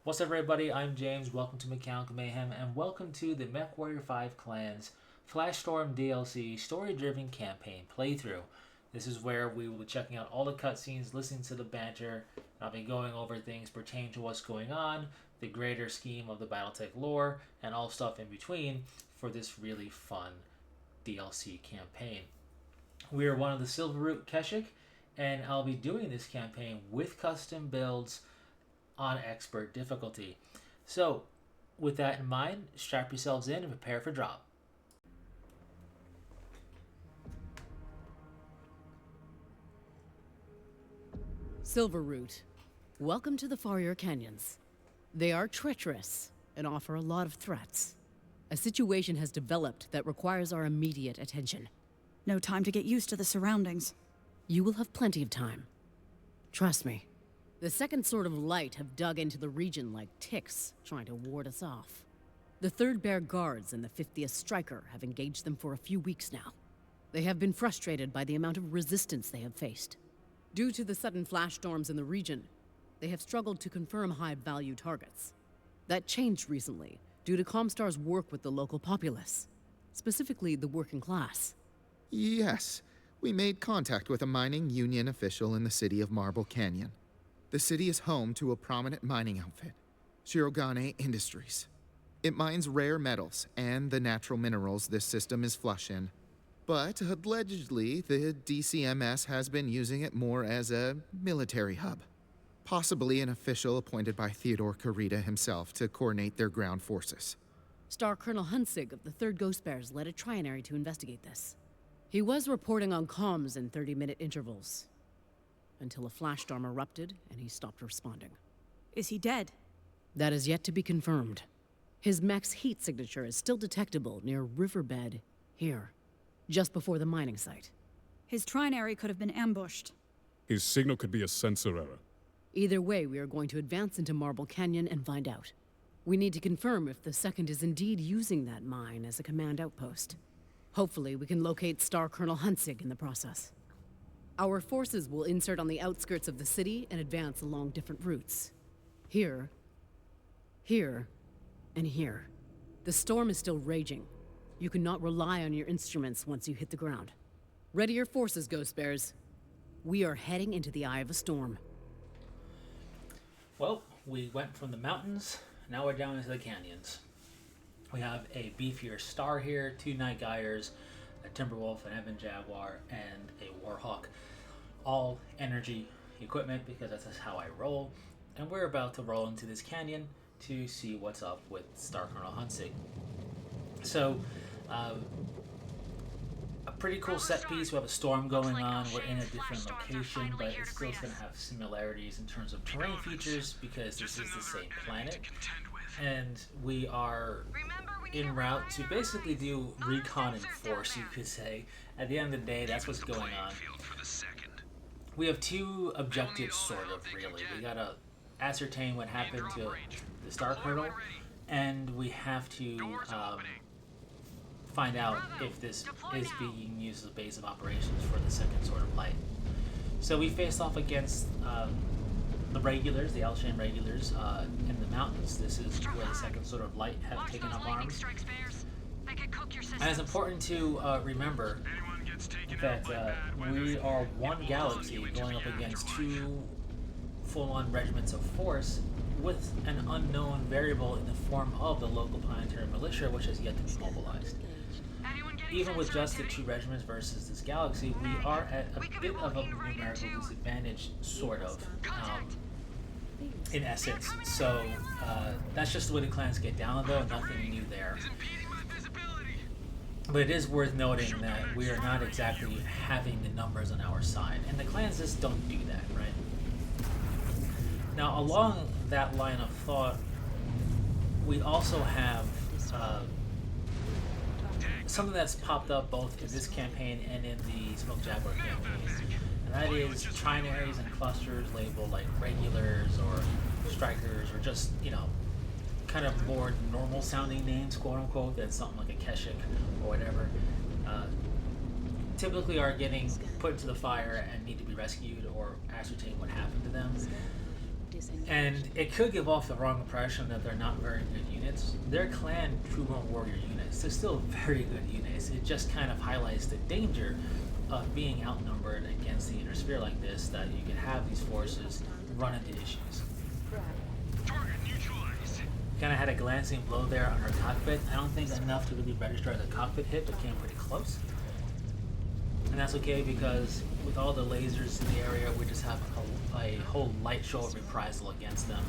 What's up, everybody? I'm James. Welcome to Mechanical Mayhem, and welcome to the MechWarrior 5 Clans Flashstorm DLC story-driven campaign playthrough. This is where we will be checking out all the cutscenes, listening to the banter, and I'll be going over things pertaining to what's going on, the greater scheme of the Battletech lore, and all stuff in between for this really fun DLC campaign. We are one of the Silverroot Keshik, and I'll be doing this campaign with custom builds on expert difficulty. So, with that in mind, strap yourselves in and prepare for drop. Silverroot, welcome to the Farrier Canyons. They are treacherous and offer a lot of threats. A situation has developed that requires our immediate attention. No time to get used to the surroundings. You will have plenty of time. Trust me. The Second Sword of Light have dug into the region like ticks, trying to ward us off. The 3rd Bear Guards and the 50th Striker have engaged them for a few weeks now. They have been frustrated by the amount of resistance they have faced. Due to the sudden flash storms in the region, they have struggled to confirm high-value targets. That changed recently, due to Comstar's work with the local populace, specifically the working class. Yes, we made contact with a mining union official in the city of Marble Canyon. The city is home to a prominent mining outfit, Shirogane Industries. It mines rare metals and the natural minerals this system is flush in. But allegedly, the DCMS has been using it more as a military hub. Possibly an official appointed by Theodore Kurita himself to coordinate their ground forces. Star Colonel Hunsig of the 3rd Ghost Bears led a trinary to investigate this. He was reporting on comms in 30-minute intervals, until a flash storm erupted and he stopped responding. Is he dead? That is yet to be confirmed. His mech's heat signature is still detectable near Riverbed here, just before the mining site. His trinary could have been ambushed. His signal could be a sensor error. Either way, we are going to advance into Marble Canyon and find out. We need to confirm if the Second is indeed using that mine as a command outpost. Hopefully, we can locate Star Colonel Hunsig in the process. Our forces will insert on the outskirts of the city and advance along different routes. Here, and here. The storm is still raging. You cannot rely on your instruments once you hit the ground. Ready your forces, Ghost Bears. We are heading into the eye of a storm. Well, we went from the mountains, now we're down into the canyons. We have a beefier Star here, 2 Night Gyres, a Timberwolf, an Ebon Jaguar, and a Warhawk. All energy equipment because that's how I roll. And we're about to roll into this canyon to see what's up with Star Colonel Hunsig. So, a pretty cool set piece. We have a storm going on. We're in a different location, but it's still going to have similarities in terms of terrain features because this is the same planet. And we are en route to basically do recon and force, you could say. At the end of the day, that's what's going on. We have 2 objectives, sort of, really. We gotta ascertain what happened to the Star Colonel, and we have to find out if this is being used as a base of operations for the Second Sword of Light. So we faced off against the regulars, the Alshan regulars, in the mountains. This is where the Second Sword of Light have taken up arms. And it's important to remember that we are one galaxy going up against 2 full-on regiments of force with an unknown variable in the form of the local planetary militia, which has yet to be mobilized. Even with just the 2 regiments versus this galaxy, we are at a bit of a numerical disadvantage, sort of, in essence. So that's just the way the clans get down, though, nothing new there. But it is worth noting that we are not exactly having the numbers on our side, and the clans just don't do that, right? Now, along that line of thought, we also have something that's popped up both in this campaign and in the Smoke Jaguar campaign, and that is trinaries and clusters labeled like regulars or strikers or just, you know, kind of more normal sounding names, quote unquote, than something like a Keshik or whatever, typically are getting put into the fire and need to be rescued or ascertain what happened to them. And it could give off the wrong impression that they're not very good units. They're clan True Born Warrior units. They're still very good units. It just kind of highlights the danger of being outnumbered against the inner sphere like this, that you can have these forces run into issues. Kind of had a glancing blow there on her cockpit. I don't think enough to really register as a cockpit hit, but came pretty close. And that's okay, because with all the lasers in the area, we just have a whole light show of reprisal against them.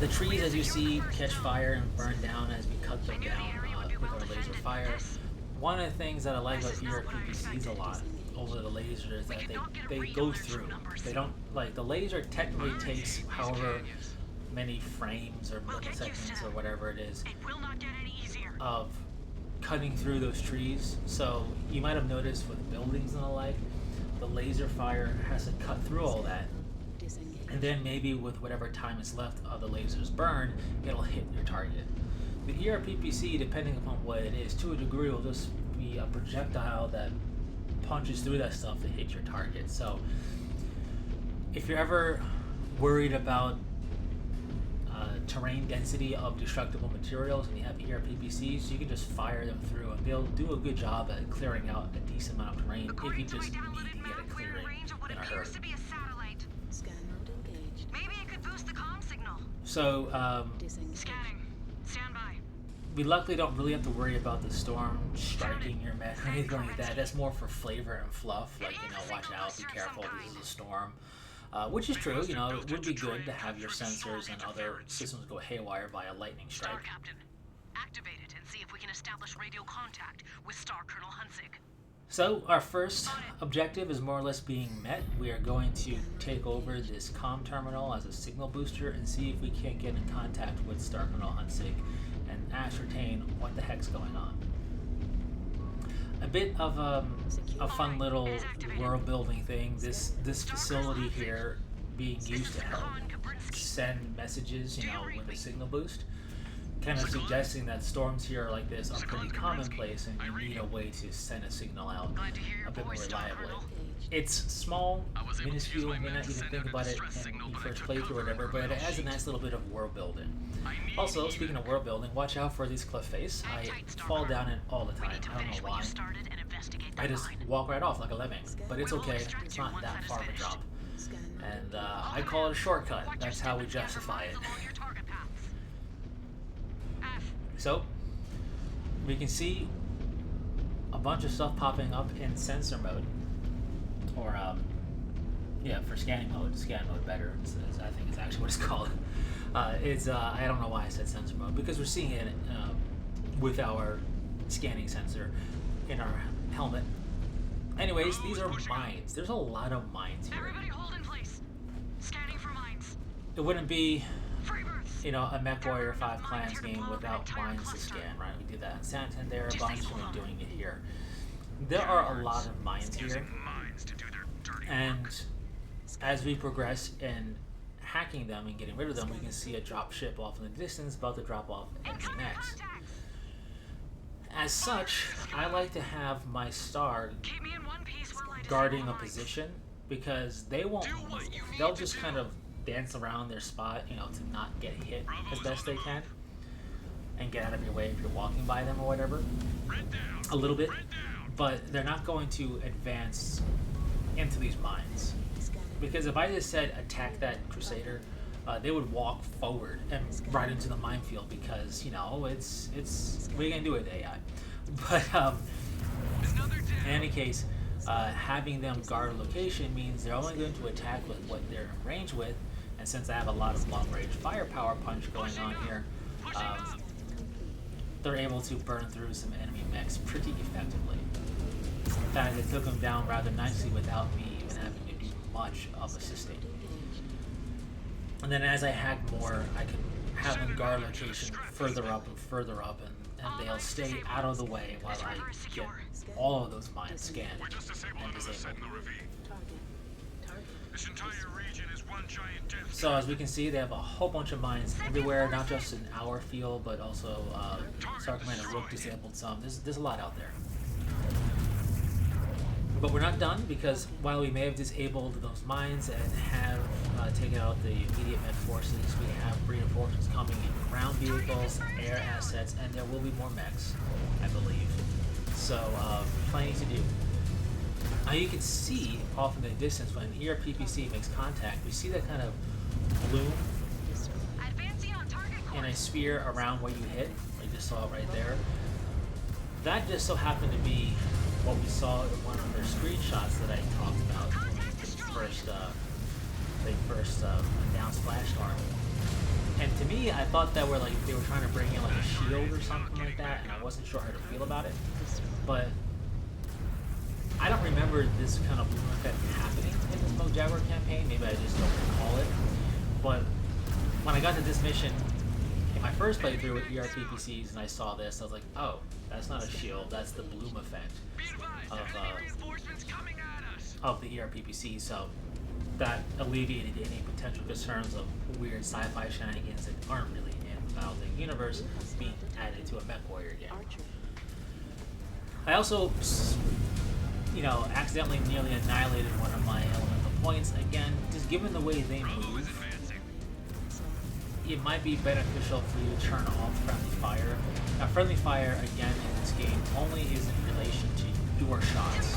The trees, as you see, catch fire and burn down as we cut them down with our laser fire. One of the things that I like about ERPPCs a lot over the laser is that they go through. They don't, like, the laser technically takes however many frames or milliseconds or whatever it is of cutting through those trees. So you might have noticed with buildings and the like, the laser fire has to cut through all that, and then maybe with whatever time is left of the laser's burn, it'll hit your target. The ERPPC, depending upon what it is, to a degree will just be a projectile that punches through that stuff to hit your target. So if you're ever worried about terrain density of destructible materials and you have ERPPCs, you can just fire them through and they'll do a good job at clearing out a decent amount of terrain if you just need to get it clearing in a hurry. Maybe it could boost the comm signal. So Scanning. Stand by. we luckily don't really have to worry about the storm striking your mech or anything like that. That's more for flavor and fluff, like, you know, watch out, be careful, this is a storm. Which is true, you know, it would be good to have your sensors and other systems go haywire by a lightning strike. Star Captain, activate it and see if we can establish radio contact with Star Colonel Hunsick. So our first objective is more or less being met. We are going to take over this comm terminal as a signal booster and see if we can't get in contact with Star Colonel Hunsick and ascertain what the heck's going on. A bit of a fun little world building thing. This facility here being used to help send messages, you know, with a signal boost, kind of suggesting that storms here like this are pretty commonplace and you need a way to send a signal out a bit more reliably. It's small, minuscule, you may not even think about it in your first playthrough or whatever, but it adds a nice little bit of world building. Also, speaking of world building, watch out for these cliff face. I fall down it all the time. I don't know why. I just walk right off like a lemming, but it's okay. It's not that far of a drop. And I call it a shortcut. That's how we justify it. So, we can see a bunch of stuff popping up in sensor mode. Or, yeah, for scanning mode better, I think is actually what it's called. I don't know why I said sensor mode, because we're seeing it with our scanning sensor in our helmet. Anyways, these are mines. There's a lot of mines here. Everybody hold in place. Scanning for mines. It wouldn't be, you know, a MechWarrior 5 Clans game without mines to scan, right? We did that in Santander a bunch, and we're doing it here. There are a lot of mines here, and as we progress in hacking them and getting rid of them, we can see a drop ship off in the distance about to drop off enemy mechs. As such, I like to have my star guarding a position, because they won't move. They'll just kind of dance around their spot, you know, to not get hit as best they can and get out of your way if you're walking by them or whatever, a little bit, but they're not going to advance into these mines, because if I just said attack that Crusader, they would walk forward and right into the minefield, because, you know, it's what are you gonna do with AI? But in any case, having them guard a location means they're only going to attack with what they're in range with, and since I have a lot of long-range firepower punch going on here, they're able to burn through some enemy mechs pretty effectively. In fact, they took them down rather nicely without me even having to do much of assisting. And then as I hack more, I can have them guard location further up, and they'll stay out of the way while I get all of those mines scanned and disabled. So as we can see, they have a whole bunch of mines everywhere, not just in our field, but also Star Commander Rook disabled some. There's a lot out there. But we're not done, because while we may have disabled those mines and have taken out the immediate med forces, we have reinforcements coming in ground vehicles, air assets, and there will be more mechs, I believe. So, plenty to do. Now you can see off in the distance when an ERPPC makes contact, we see that kind of bloom in a sphere around where you hit. I just saw it right there. That just so happened to be what we saw in one of their screenshots that I talked about when they first announced Flash Storm. And to me, I thought that they were trying to bring in like a shield or something like that, and I wasn't sure how to feel about it. But I don't remember this kind of bloom effect happening in the Smoke Jaguar campaign. Maybe I just don't recall it. But when I got to this mission in my first playthrough with ERPPCs and I saw this, I was like, oh, that's not a shield, that's the bloom effect of the ERPPC. So that alleviated any potential concerns of weird sci-fi shenanigans that aren't really in the Battletech universe being added to a MechWarrior game. I also, accidentally nearly annihilated one of my elemental points. Again, just given the way they move, it might be beneficial for you to turn off friendly fire. Now, friendly fire, again, in this game, only is in relation to your shots.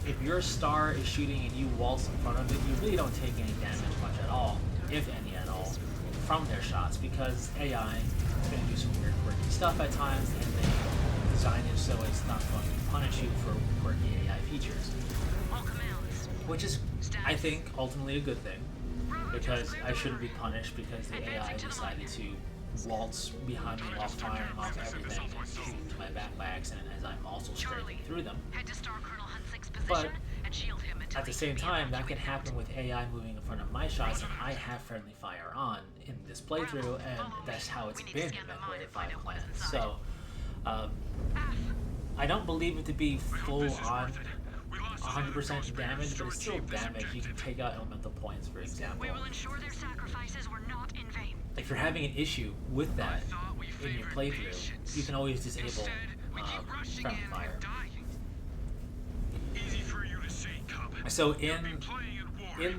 If your star is shooting and you waltz in front of it, you really don't take any damage much at all, if any at all, from their shots, because AI is going to do some weird quirky stuff at times, and they design it so it's not going to punish you for quirky AI features. Which is, I think, ultimately a good thing, because I shouldn't be punished because the AI decided to waltz behind me while firing off everything and shoot into my back by accident as I'm also strafing through them. But at the same time, that can happen with AI moving in front of my shots, and I have friendly fire on in this playthrough, and that's how it's been in MechWarrior 5 Clans. So, I don't believe it to be full on 100% damage, but it's still damage. You can take out elemental points, for example. If you're having an issue with that in your playthrough, you can always disable friendly fire. So in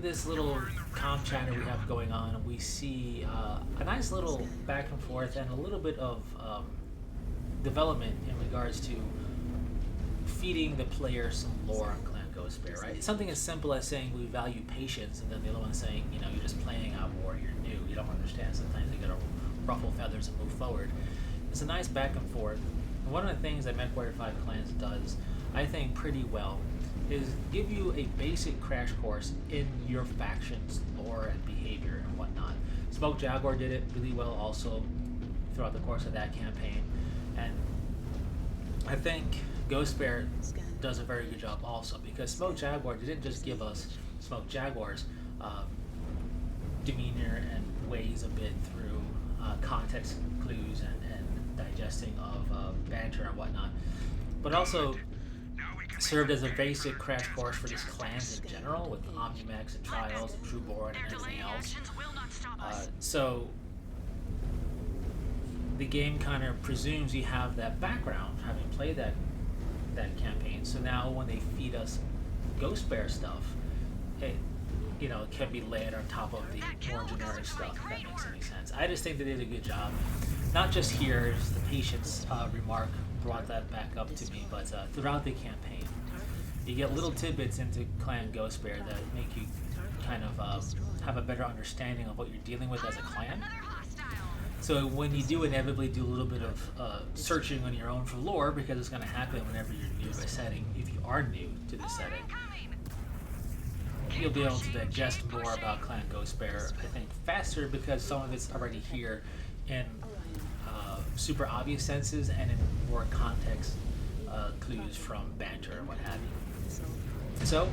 this little comm chatter we have going on, we see a nice little back and forth and a little bit of development in regards to feeding the player some lore on Clan Ghostbear, right? It's something as simple as saying we value patience, and then the other one saying, you're just playing out war, you're new, you don't understand, sometimes you gotta ruffle feathers and move forward. It's a nice back and forth. And one of the things that MechWarrior 5 Clans does, I think, pretty well, is give you a basic crash course in your faction's lore and behavior and whatnot. Smoke Jaguar did it really well also throughout the course of that campaign, and I think Ghostbear does a very good job also, because Smoke Jaguar didn't just give us Smoke Jaguar's demeanor and ways a bit through context clues and digesting of banter and whatnot, but also served as a basic crash course for just clans in general, with Omnimex and Trials and Trueborn and everything else. So the game kind of presumes you have that background, having played that campaign. So now when they feed us Ghostbear stuff, it can be laid on top of the more generic stuff, if that makes any sense. I just think they did a good job. Not just here, as the patience remark brought that back up to me, but throughout the campaign. You get little tidbits into Clan Ghostbear that make you kind of have a better understanding of what you're dealing with as a clan. So when you do inevitably do a little bit of searching on your own for lore, because it's going to happen whenever you're new to a setting, if you are new to the setting, you'll be able to digest more about Clan Ghostbear, I think, faster, because some of it's already here in super obvious senses and in more context clues from banter and what have you. So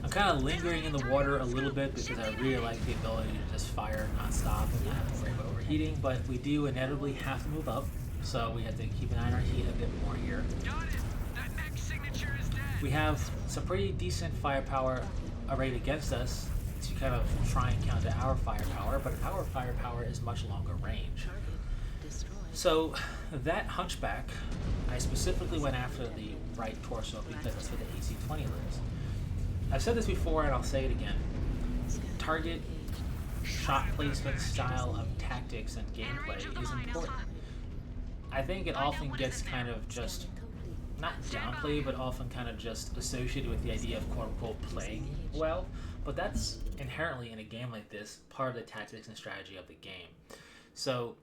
I'm kind of lingering in the water a little bit because I really like the ability to just fire non-stop and not have to worry about overheating, but we do inevitably have to move up, so we have to keep an eye on our heat a bit more here. We have some pretty decent firepower arrayed against us to kind of try and counter our firepower, but our firepower is much longer range. So that Hunchback I specifically went after the right torso because that's where the AC-20 lives. I've said this before and I'll say it again. Target, shot placement, style of tactics and gameplay is important. I think it often gets kind of just, not downplayed, but often kind of just associated with the idea of quote-unquote playing well, but that's inherently in a game like this part of the tactics and strategy of the game. So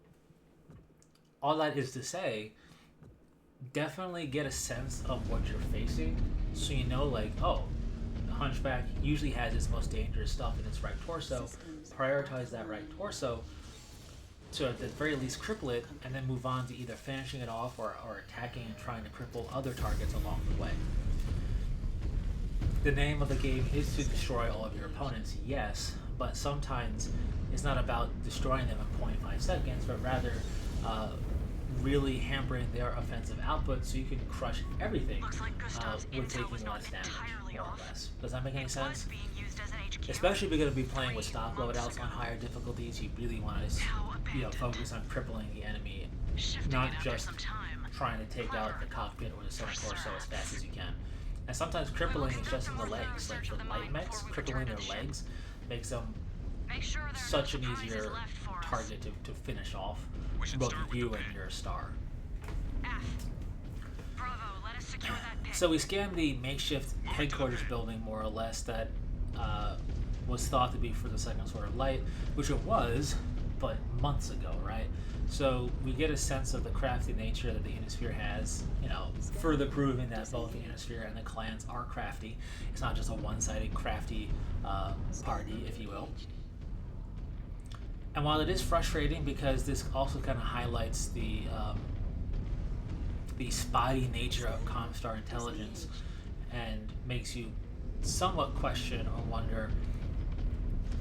all that is to say, definitely get a sense of what you're facing so you know, like, oh, the Hunchback usually has its most dangerous stuff in its right torso. Prioritize that right torso to at the very least cripple it, and then move on to either finishing it off or attacking and trying to cripple other targets along the way. The name of the game is to destroy all of your opponents, yes, but sometimes it's not about destroying them in 0.5 seconds, but rather really hampering their offensive output so you can crush everything with taking less damage, more or less. Does that make any sense? Especially if you're going to be playing with stock loadouts on higher difficulties, you really want to focus on crippling the enemy, not just trying to take out the cockpit or the center torso as fast as you can. And sometimes crippling is just in the legs, like the light mechs, crippling their legs makes them such an easier target to finish off, both you and your star. So we scanned the makeshift headquarters building, more or less, that was thought to be for the second Sword of Light, which it was, but months ago, right? So we get a sense of the crafty nature that the Innisphere has, further proving that both the Innisphere and the clans are crafty. It's not just a one-sided crafty party, if you will. And while it is frustrating because this also kind of highlights the spotty nature of Comstar intelligence and makes you somewhat question or wonder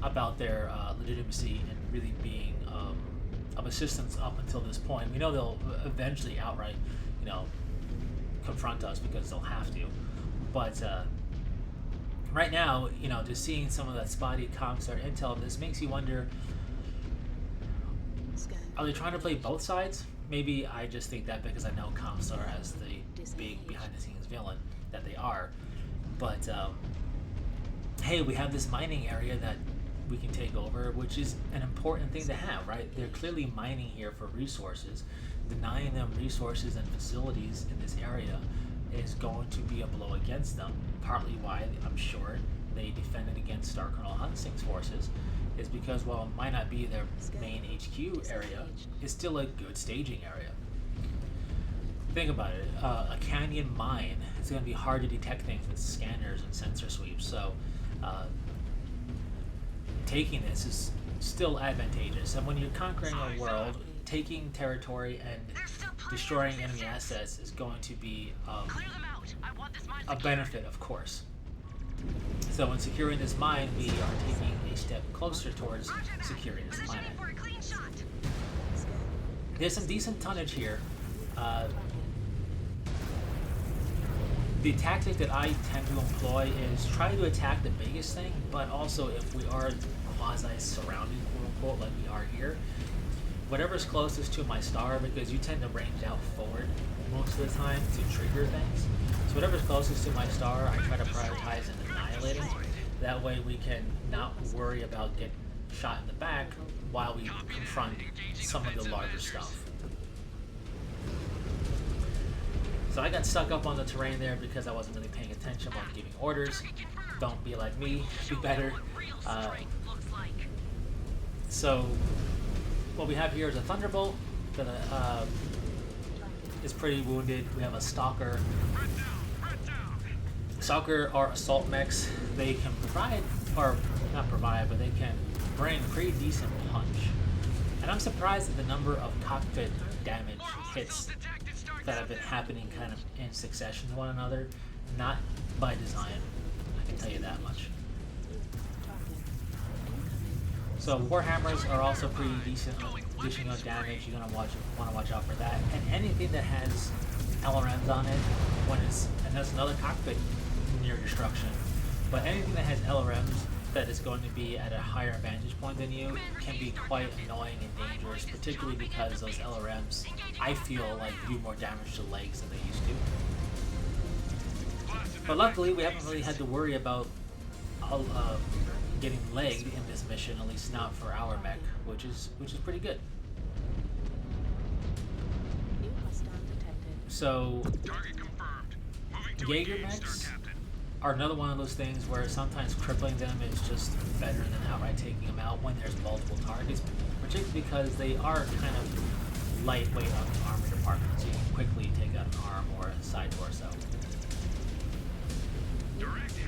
about their legitimacy and really being of assistance up until this point. We know they'll eventually outright, confront us because they'll have to. But right now, just seeing some of that spotty Comstar intel, this makes you wonder, are they trying to play both sides? Maybe I just think that because I know Comstar as the big behind-the-scenes villain that they are. But hey, we have this mining area that we can take over, which is an important thing to have, right? They're clearly mining here for resources. Denying them resources and facilities in this area is going to be a blow against them. Partly why I'm sure they defended against Star Colonel Hunsing's forces is because while it might not be their main HQ area, it's still a good staging area. Think about it, a canyon mine, it's going to be hard to detect things with scanners and sensor sweeps, so taking this is still advantageous. And when you're conquering a world, taking territory and destroying enemy assets is going to be a benefit, of course. So in securing this mine, we are taking a step closer towards securing this planet. There's some decent tonnage here. The tactic that I tend to employ is try to attack the biggest thing, but also if we are quasi-surrounded, quote-unquote, like we are here, whatever's closest to my star, because you tend to range out forward most of the time to trigger things. So whatever's closest to my star, I try to prioritize and annihilating. That way we can not worry about getting shot in the back while we confront some of the larger stuff. So I got stuck up on the terrain there because I wasn't really paying attention while giving orders. Don't be like me, be better. So what we have here is a Thunderbolt that is pretty wounded. We have a Stalker. Stalker are assault mechs. They can provide, or not provide, but they can bring pretty decent punch. And I'm surprised at the number of cockpit damage hits that have been happening kind of in succession to one another, not by design, I can tell you that much. So Warhammers are also pretty decent additional damage. You're gonna want to watch out for that. And anything that has LRMs on it, and that's another cockpit near destruction. But anything that has LRMs that is going to be at a higher vantage point than you can be quite annoying and dangerous, particularly because those LRMs, I feel like, do more damage to legs than they used to. But luckily, we haven't really had to worry about getting legged in this mission, at least not for our mech, which is pretty good. So, Jaeger mechs are another one of those things where sometimes crippling them is just better than outright taking them out when there's multiple targets, particularly because they are kind of lightweight on the armor department, so you can quickly take out an arm or a side torso. Direct hit.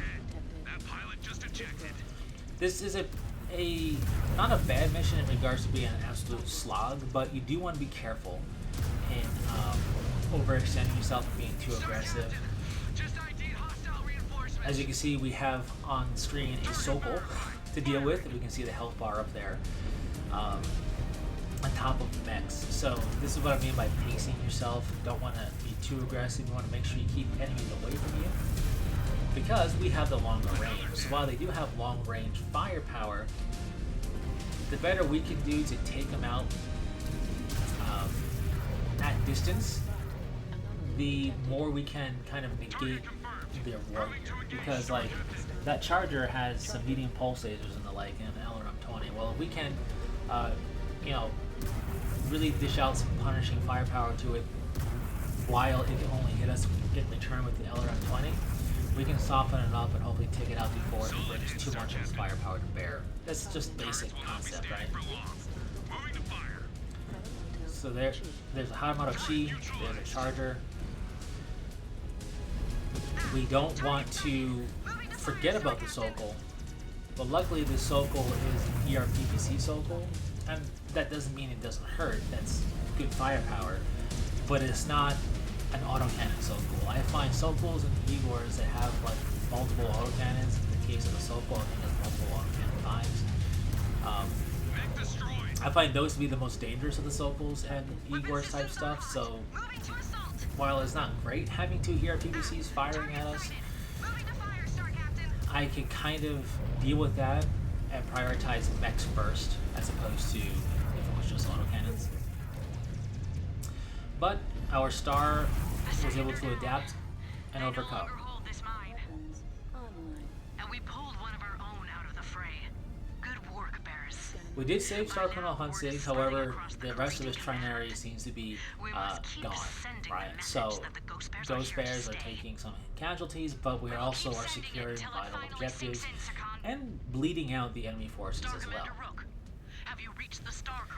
That pilot just ejected. This is not a bad mission in regards to being an absolute slog, but you do want to be careful in overextending yourself and being too aggressive. As you can see, we have on screen a Sokol to deal with, and we can see the health bar up there on top of the mechs. So this is what I mean by pacing yourself. You don't want to be too aggressive. You want to make sure you keep enemies away from you, because we have the longer range. So while they do have long range firepower, the better we can do to take them out at distance, the more we can kind of negate their work. Because like that charger has some medium pulse lasers and the like, and an LRM-20. Well, if we can, you know, really dish out some punishing firepower to it, while it can only hit us in return with the LRM-20, we can soften it up and hopefully take it out before it brings too much of its firepower to bear. That's just basic concept, right? So there's a high amount of chi, there's a charger. We don't want to forget about the Sokol, but luckily the Sokol is an ERPPC Sokol, and that doesn't mean it doesn't hurt. That's good firepower, but it's not an autocannon Sokol. I find Sokols and Igors that have like multiple autocannons. In the case of the Sokol, I think it's multiple autocannon 5s. I find those to be the most dangerous of the Sokols and Igors type stuff, so while it's not great having two ERPPCs firing at us, I can kind of deal with that and prioritize mechs first, as opposed to if it was just autocannons. But our star was able to adapt and overcome. And we pulled one of our own out of the fray. Good work, Bears. We did save Star Colonel Hunsig, however, the rest of his trinary seems to be gone, right? So, Ghost Bears are taking some casualties, but we also are securing vital objectives and bleeding out the enemy forces as well.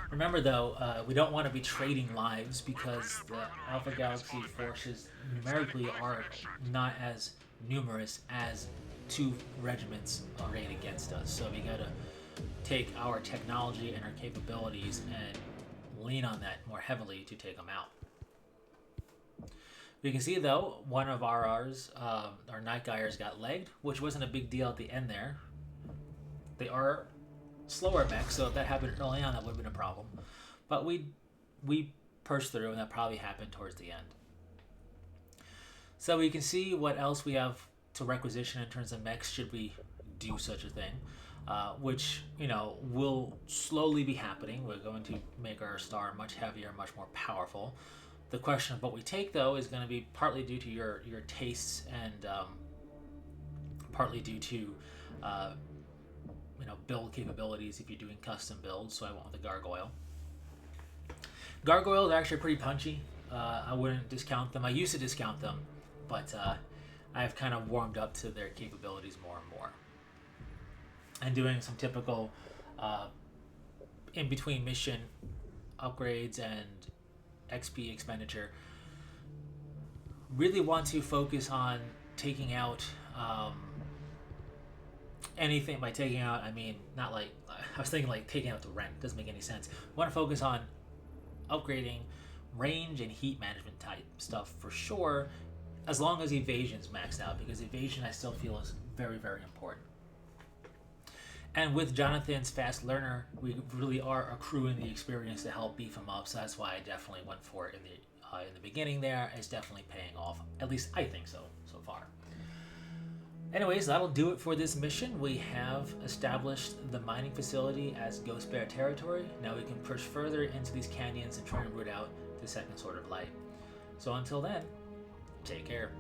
Remember though, we don't want to be trading lives, because the Alpha Galaxy forces numerically are not as numerous as two regiments arrayed against us. So we gotta take our technology and our capabilities and lean on that more heavily to take them out. We can see though, one of our Night Gyres got legged, which wasn't a big deal at the end there. They are slower mechs, so if that happened early on, that would have been a problem. But we pushed through, and that probably happened towards the end. So we can see what else we have to requisition in terms of mechs should we do such a thing, which, you know, will slowly be happening. We're going to make our star much heavier, much more powerful. The question of what we take, though, is going to be partly due to your tastes and partly due to build capabilities if you're doing custom builds. So I went with the Gargoyle. Gargoyles are actually pretty punchy. I wouldn't discount them. I used to discount them, but I've kind of warmed up to their capabilities more and more. And doing some typical in-between mission upgrades and XP expenditure. Really want to focus on taking out anything. By taking out, I mean not like I was thinking like taking out the rent. Doesn't make any sense. I want to focus on upgrading range and heat management type stuff for sure, as long as evasion's maxed out, because evasion I still feel is very, very important. And with Jonathan's fast learner, we really are accruing the experience to help beef him up. So that's why I definitely went for it in the beginning. There, it's definitely paying off. At least I think so far. Anyways, that'll do it for this mission. We have established the mining facility as Ghost Bear territory. Now we can push further into these canyons and try and root out the second Sword of Light. So until then, take care.